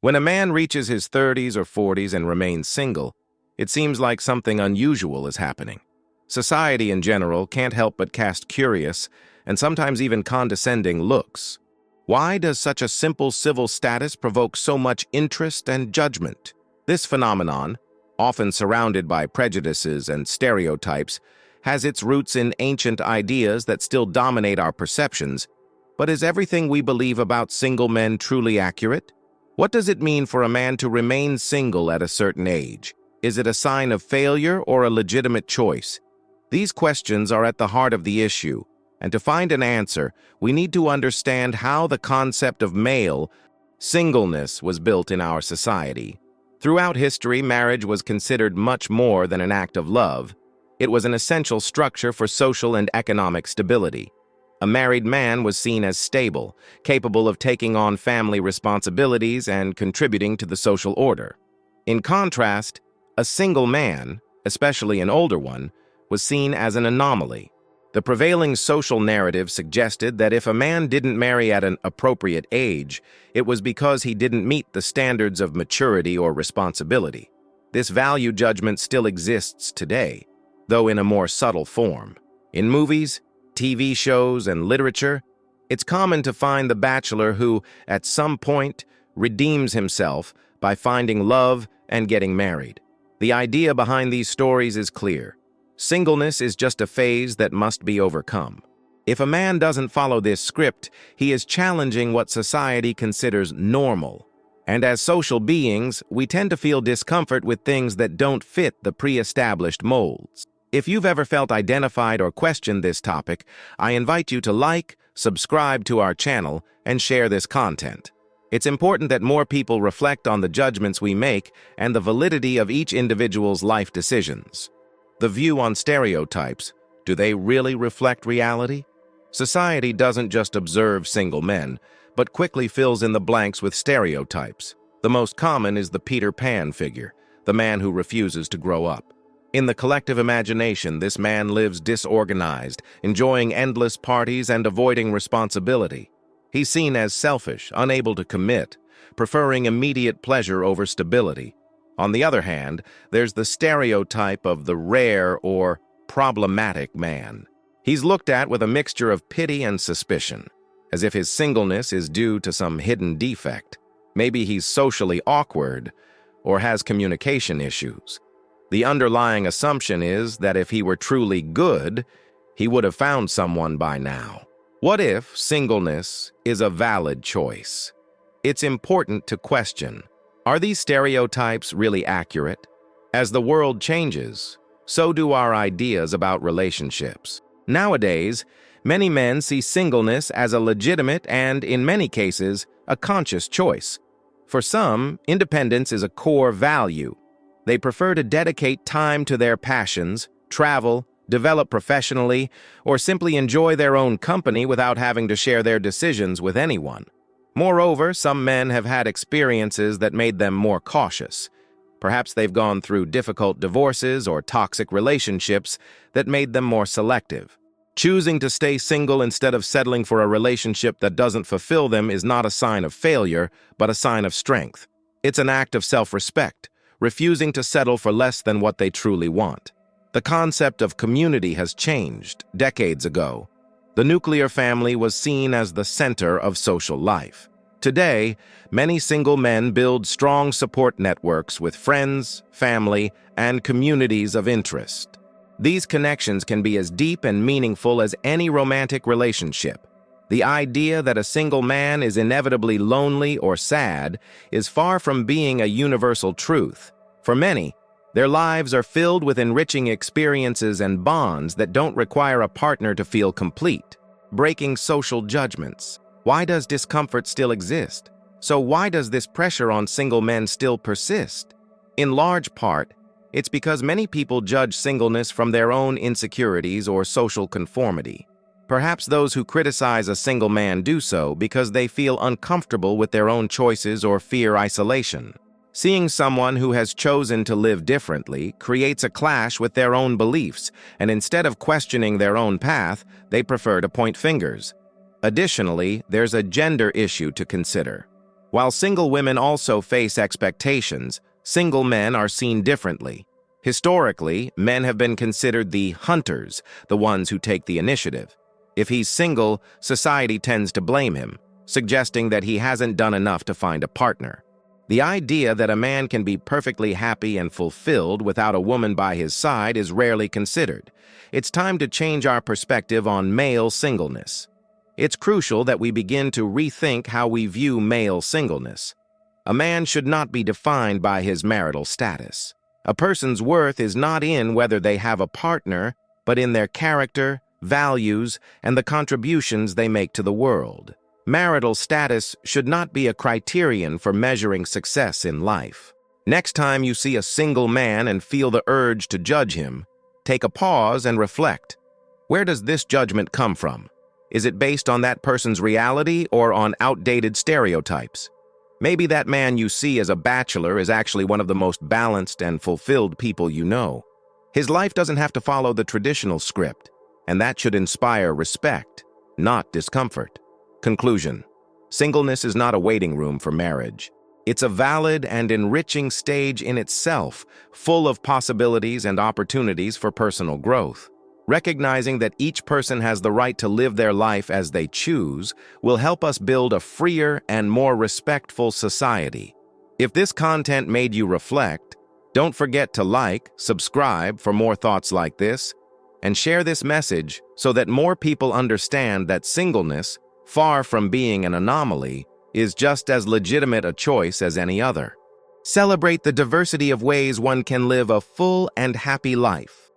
When a man reaches his 30s or 40s and remains single, it seems like something unusual is happening. Society in general can't help but cast curious and sometimes even condescending looks. Why does such a simple civil status provoke so much interest and judgment? This phenomenon, often surrounded by prejudices and stereotypes, has its roots in ancient ideas that still dominate our perceptions. But is everything we believe about single men truly accurate? What does it mean for a man to remain single at a certain age? Is it a sign of failure or a legitimate choice? These questions are at the heart of the issue, and to find an answer, we need to understand how the concept of male singleness was built in our society. Throughout history, marriage was considered much more than an act of love. It was an essential structure for social and economic stability. A married man was seen as stable, capable of taking on family responsibilities and contributing to the social order. In contrast, a single man, especially an older one, was seen as an anomaly. The prevailing social narrative suggested that if a man didn't marry at an appropriate age, it was because he didn't meet the standards of maturity or responsibility. This value judgment still exists today, though in a more subtle form. In movies, TV shows, and literature, it's common to find the bachelor who, at some point, redeems himself by finding love and getting married. The idea behind these stories is clear. Singleness is just a phase that must be overcome. If a man doesn't follow this script, he is challenging what society considers normal. And as social beings, we tend to feel discomfort with things that don't fit the pre-established molds. If you've ever felt identified or questioned this topic, I invite you to like, subscribe to our channel, and share this content. It's important that more people reflect on the judgments we make and the validity of each individual's life decisions. The view on stereotypes, do they really reflect reality? Society doesn't just observe single men, but quickly fills in the blanks with stereotypes. The most common is the Peter Pan figure, the man who refuses to grow up. In the collective imagination, this man lives disorganized, enjoying endless parties and avoiding responsibility. He's seen as selfish, unable to commit, preferring immediate pleasure over stability. On the other hand, there's the stereotype of the rare or problematic man. He's looked at with a mixture of pity and suspicion, as if his singleness is due to some hidden defect. Maybe he's socially awkward or has communication issues. The underlying assumption is that if he were truly good, he would have found someone by now. What if singleness is a valid choice? It's important to question, are these stereotypes really accurate? As the world changes, so do our ideas about relationships. Nowadays, many men see singleness as a legitimate and, in many cases, a conscious choice. For some, independence is a core value. They prefer to dedicate time to their passions, travel, develop professionally, or simply enjoy their own company without having to share their decisions with anyone. Moreover, some men have had experiences that made them more cautious. Perhaps they've gone through difficult divorces or toxic relationships that made them more selective. Choosing to stay single instead of settling for a relationship that doesn't fulfill them is not a sign of failure, but a sign of strength. It's an act of self-respect, refusing to settle for less than what they truly want. The concept of community has changed decades ago. The nuclear family was seen as the center of social life. Today, many single men build strong support networks with friends, family, and communities of interest. These connections can be as deep and meaningful as any romantic relationship. The idea that a single man is inevitably lonely or sad is far from being a universal truth. For many, their lives are filled with enriching experiences and bonds that don't require a partner to feel complete. Breaking social judgments. Why does discomfort still exist? So why does this pressure on single men still persist? In large part, it's because many people judge singleness from their own insecurities or social conformity. Perhaps those who criticize a single man do so because they feel uncomfortable with their own choices or fear isolation. Seeing someone who has chosen to live differently creates a clash with their own beliefs, and instead of questioning their own path, they prefer to point fingers. Additionally, there's a gender issue to consider. While single women also face expectations, single men are seen differently. Historically, men have been considered the hunters, the ones who take the initiative. If he's single, society tends to blame him, suggesting that he hasn't done enough to find a partner. The idea that a man can be perfectly happy and fulfilled without a woman by his side is rarely considered. It's time to change our perspective on male singleness. It's crucial that we begin to rethink how we view male singleness. A man should not be defined by his marital status. A person's worth is not in whether they have a partner, but in their character, values, and the contributions they make to the world. Marital status should not be a criterion for measuring success in life. Next time you see a single man and feel the urge to judge him, take a pause and reflect. Where does this judgment come from? Is it based on that person's reality or on outdated stereotypes? Maybe that man you see as a bachelor is actually one of the most balanced and fulfilled people you know. His life doesn't have to follow the traditional script, and that should inspire respect, not discomfort. Conclusion: singleness is not a waiting room for marriage. It's a valid and enriching stage in itself, full of possibilities and opportunities for personal growth. Recognizing that each person has the right to live their life as they choose will help us build a freer and more respectful society. If this content made you reflect, don't forget to like, subscribe for more thoughts like this, and share this message so that more people understand that singleness, far from being an anomaly, is just as legitimate a choice as any other. Celebrate the diversity of ways one can live a full and happy life.